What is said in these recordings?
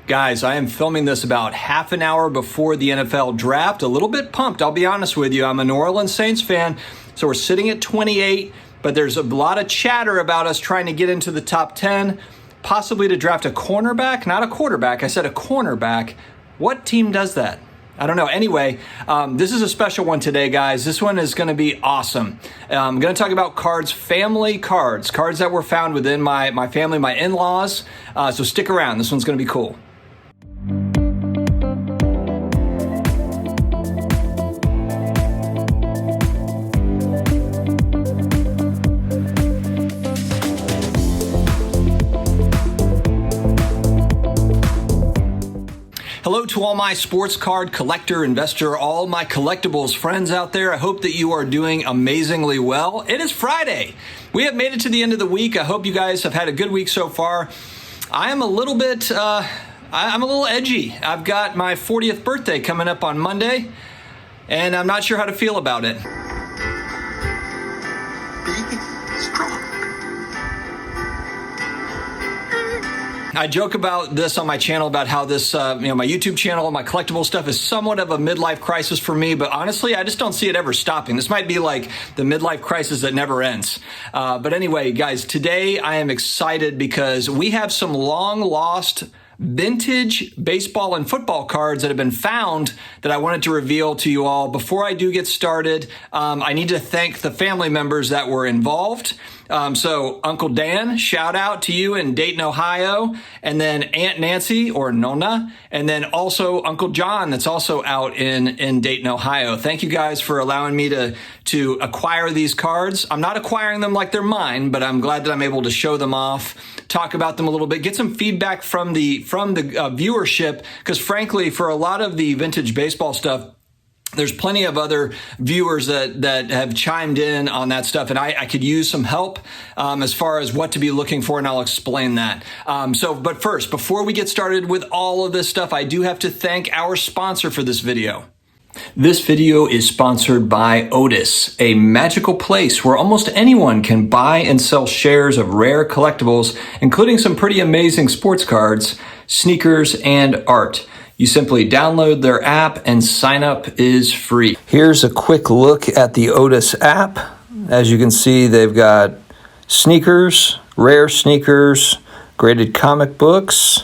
Guys, I am filming this about half an hour before the NFL draft. A little bit pumped, I'll be honest with you. I'm a New Orleans Saints fan, so we're sitting at 28, but there's a lot of chatter about us trying to get into the top 10, possibly to draft a cornerback, not a quarterback. I said a cornerback. What team does that? I don't know. Anyway, this is a special one today, guys. This one is going to be awesome. I'm going to talk about cards, family cards that were found within my family, my in-laws. So stick around. This one's going to be cool. Hello to all my sports card collector, investor, all my collectibles friends out there. I hope that you are doing amazingly well. It is Friday. We have made it to the end of the week. I hope you guys have had a good week so far. I am a little bit, I'm a little edgy. I've got my 40th birthday coming up on Monday, and I'm not sure how to feel about it. Big, strong. I joke about this on my channel about how this, my YouTube channel, my collectible stuff is somewhat of a midlife crisis for me, but honestly, I just don't see it ever stopping. This might be like the midlife crisis that never ends. But anyway, guys, today I am excited because we have some long lost vintage baseball and football cards that have been found that I wanted to reveal to you all. Before I do get started, I need to thank the family members that were involved. So Uncle Dan, shout out to you in Dayton, Ohio, and then Aunt Nancy or Nona, and then also Uncle John that's also out in Dayton, Ohio. Thank you guys for allowing me to acquire these cards. I'm not acquiring them like they're mine, but I'm glad that I'm able to show them off, talk about them a little bit, get some feedback from the viewership, because frankly, for a lot of the vintage baseball stuff, there's plenty of other viewers that have chimed in on that stuff, and I could use some help as far as what to be looking for, and I'll explain that. But first, before we get started with all of this stuff, I do have to thank our sponsor for this video. This video is sponsored by Otis, a magical place where almost anyone can buy and sell shares of rare collectibles, including some pretty amazing sports cards, sneakers, and art. You simply download their app and sign up is free. Here's a quick look at the Otis app. As you can see, they've got sneakers, rare sneakers, graded comic books,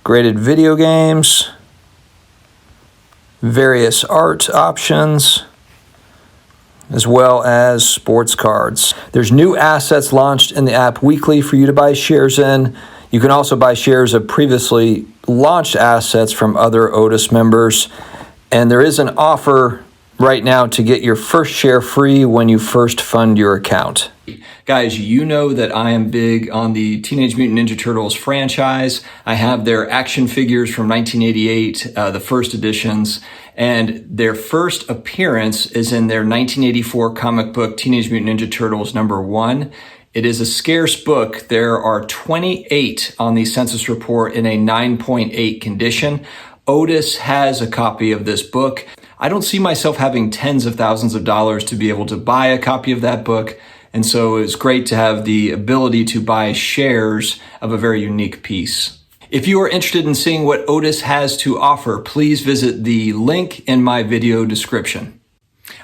graded video games, various art options, as well as sports cards. There's new assets launched in the app weekly for you to buy shares in. You can also buy shares of previously launched assets from other Otis members. And there is an offer right now to get your first share free when you first fund your account. Guys, you know that I am big on the Teenage Mutant Ninja Turtles franchise. I have their action figures from 1988, the first editions, and their first appearance is in their 1984 comic book, Teenage Mutant Ninja Turtles #1. It is a scarce book. There are 28 on the census report in a 9.8 condition. Otis has a copy of this book. I don't see myself having tens of thousands of dollars to be able to buy a copy of that book. And so it's great to have the ability to buy shares of a very unique piece. If you are interested in seeing what Otis has to offer, please visit the link in my video description.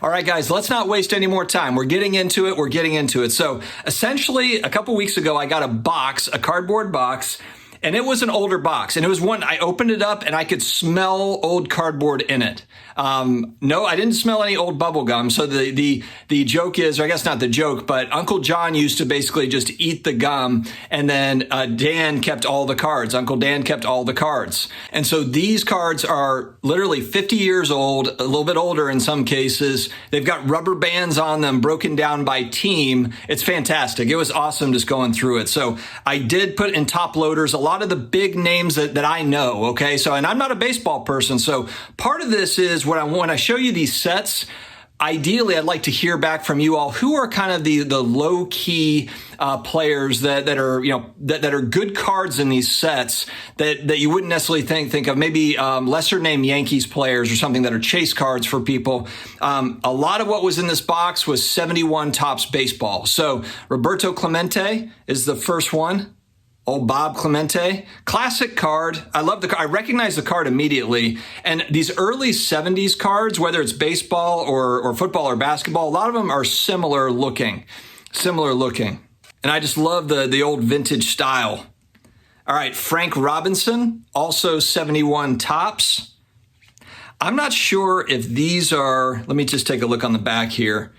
All right, guys, let's not waste any more time. We're getting into it. So essentially, a couple weeks ago, I got a cardboard box, and it was an older box. And it was one, I opened it up and I could smell old cardboard in it. No, I didn't smell any old bubble gum. So the joke is, or I guess not the joke, but Uncle John used to basically just eat the gum, and then Dan kept all the cards. Uncle Dan kept all the cards. And so these cards are literally 50 years old, a little bit older in some cases. They've got rubber bands on them broken down by team. It's fantastic. It was awesome just going through it. So I did put in Toploaders a lot of the big names that I know, okay? So, and I'm not a baseball person, so part of this is when I show you these sets, ideally, I'd like to hear back from you all. Who are kind of the low key players that are good cards in these sets that you wouldn't necessarily think of? Maybe lesser named Yankees players or something that are chase cards for people. A lot of what was in this box was 71 Topps baseball. So Roberto Clemente is the first one. Old Bob Clemente, classic card. I love the card. I recognize the card immediately. And these early 70s cards, whether it's baseball or football or basketball, a lot of them are similar looking. And I just love the old vintage style. All right, Frank Robinson, also 71 tops. I'm not sure if these are, let me just take a look on the back here.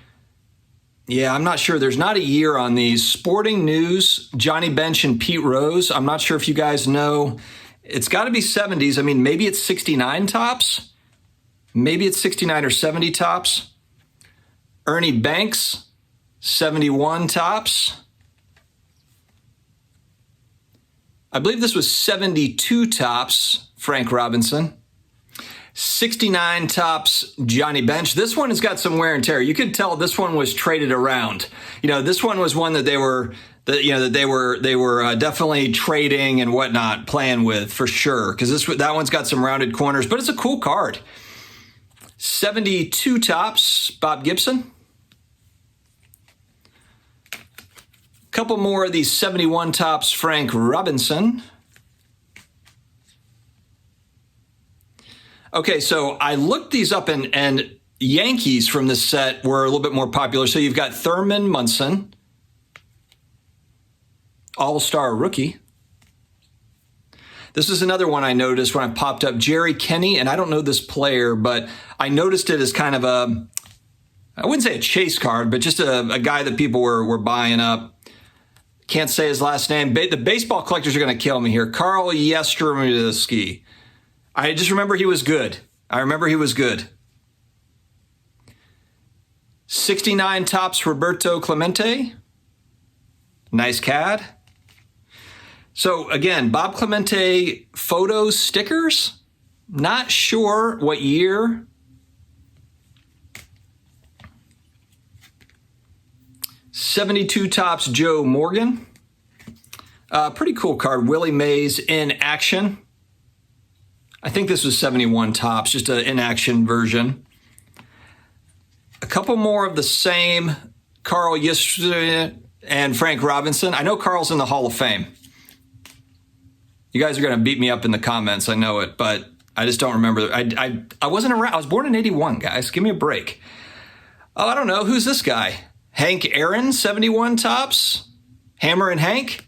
Yeah, I'm not sure. There's not a year on these. Sporting News, Johnny Bench and Pete Rose. I'm not sure if you guys know. It's got to be 70s. I mean, maybe it's 69 tops. Maybe it's 69 or 70 tops. Ernie Banks, 71 tops. I believe this was 72 tops, Frank Robinson. 69 tops, Johnny Bench. This one has got some wear and tear. You could tell this one was traded around. You know, this one was one that they were definitely trading and whatnot, playing with for sure. Because that one's got some rounded corners, but it's a cool card. 72 tops, Bob Gibson. Couple more of these 71 tops, Frank Robinson. Okay, so I looked these up, and Yankees from this set were a little bit more popular. So you've got Thurman Munson, All-Star Rookie. This is another one I noticed when I popped up. Jerry Kenny, and I don't know this player, but I noticed it as kind of a, I wouldn't say a chase card, but just a guy that people were buying up. Can't say his last name. The baseball collectors are going to kill me here. Carl Yastrzemski. I just remember he was good. 69 tops, Roberto Clemente. Nice CAD. So again, Bob Clemente photo stickers. Not sure what year. '72 tops, Joe Morgan. Pretty cool card. Willie Mays in action. I think this was 71 tops, just an in-action version. A couple more of the same, Carl Yastrzemski and Frank Robinson. I know Carl's in the Hall of Fame. You guys are going to beat me up in the comments, I know it, but I just don't remember. I wasn't around. I was born in 81, guys. Give me a break. Oh, I don't know. Who's this guy? Hank Aaron, 71 tops. Hammer and Hank.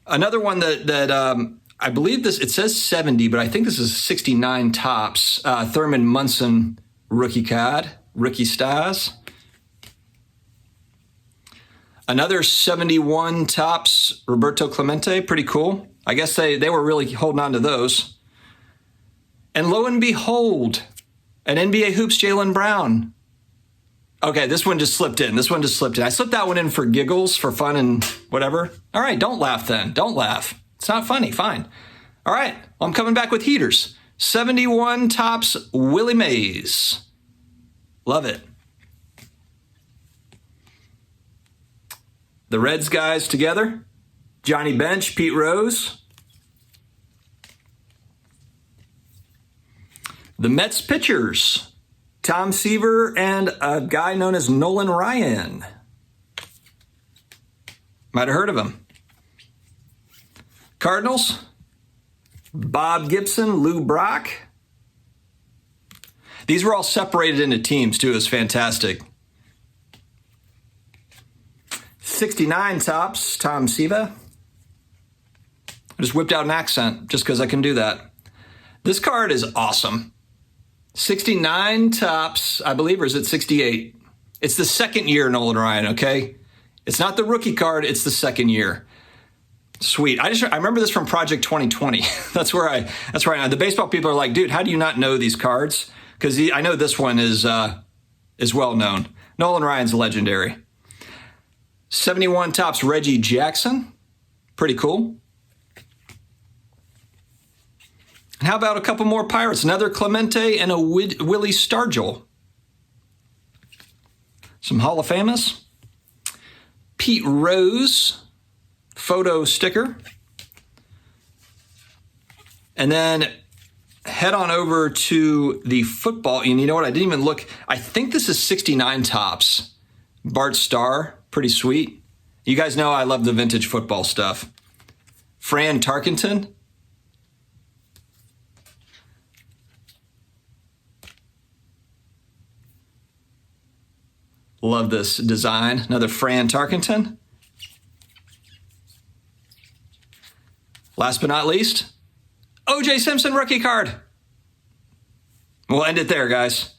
Another one that I believe this, it says 70, but I think this is 69 tops. Thurman Munson rookie card, rookie stars. Another 71 tops, Roberto Clemente, pretty cool. I guess they were really holding on to those. And lo and behold, an NBA Hoops Jaylen Brown. Okay, this one just slipped in. I slipped that one in for giggles, for fun and whatever. All right, don't laugh then. Don't laugh. It's not funny. Fine. All right, well, I'm coming back with heaters. 71 tops, Willie Mays. Love it. The Reds guys together. Johnny Bench, Pete Rose. The Mets pitchers. Tom Seaver and a guy known as Nolan Ryan. Might have heard of him. Cardinals. Bob Gibson, Lou Brock. These were all separated into teams, too. It was fantastic. 69 tops, Tom Seaver. I just whipped out an accent just because I can do that. This card is awesome. 69 tops, I believe, or is it 68? It's the second year, Nolan Ryan, okay? It's not the rookie card, it's the second year. Sweet. I remember this from Project 2020. That's where I know. The baseball people are like, dude, how do you not know these cards? Because I know this one is well known. Nolan Ryan's legendary. 71 tops, Reggie Jackson. Pretty cool. And how about a couple more Pirates? Another Clemente and a Willie Stargell. Some Hall of Famers. Pete Rose. Photo sticker. And then head on over to the football. And you know what? I didn't even look. I think this is 69 tops. Bart Starr. Pretty sweet. You guys know I love the vintage football stuff. Fran Tarkenton. Love this design. Another Fran Tarkenton. Last but not least, O.J. Simpson rookie card. We'll end it there, guys.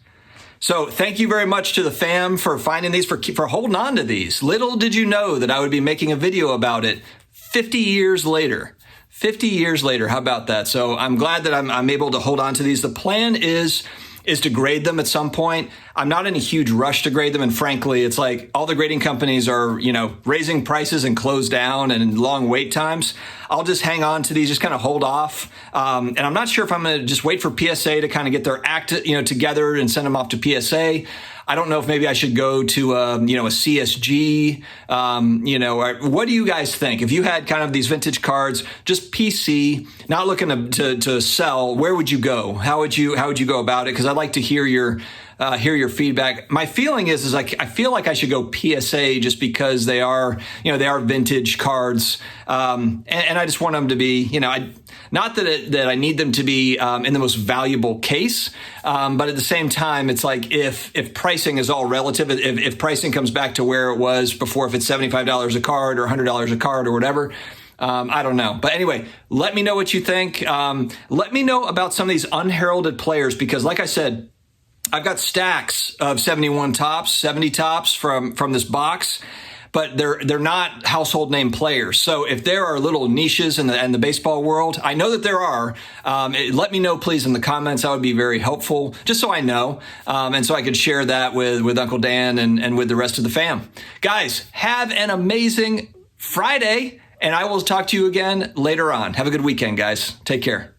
So thank you very much to the fam for finding these, for holding on to these. Little did you know that I would be making a video about it 50 years later. 50 years later, how about that? So I'm glad that I'm able to hold on to these. The plan is to grade them at some point. I'm not in a huge rush to grade them. And frankly, it's like all the grading companies are, raising prices and close down and long wait times. I'll just hang on to these, just kind of hold off. And I'm not sure if I'm going to just wait for PSA to kind of get their act, together and send them off to PSA. I don't know if maybe I should go to, a CSG, what do you guys think? If you had kind of these vintage cards, just PC, not looking to sell, where would you go? How would you go about it? Because I'd like to hear your feedback. My feeling is I feel like I should go PSA just because they are vintage cards. And I just want them to be, not that I need them to be in the most valuable case, but at the same time, it's like if pricing is all relative, if pricing comes back to where it was before, if it's $75 a card or $100 a card or whatever, I don't know. But anyway, let me know what you think. Let me know about some of these unheralded players, because like I said, I've got stacks of 71 tops, 70 tops from this box, but they're not household name players. So if there are little niches in the baseball world, I know that there are. Let me know, please, in the comments. That would be very helpful, just so I know, and so I could share that with Uncle Dan and with the rest of the fam. Guys, have an amazing Friday, and I will talk to you again later on. Have a good weekend, guys. Take care.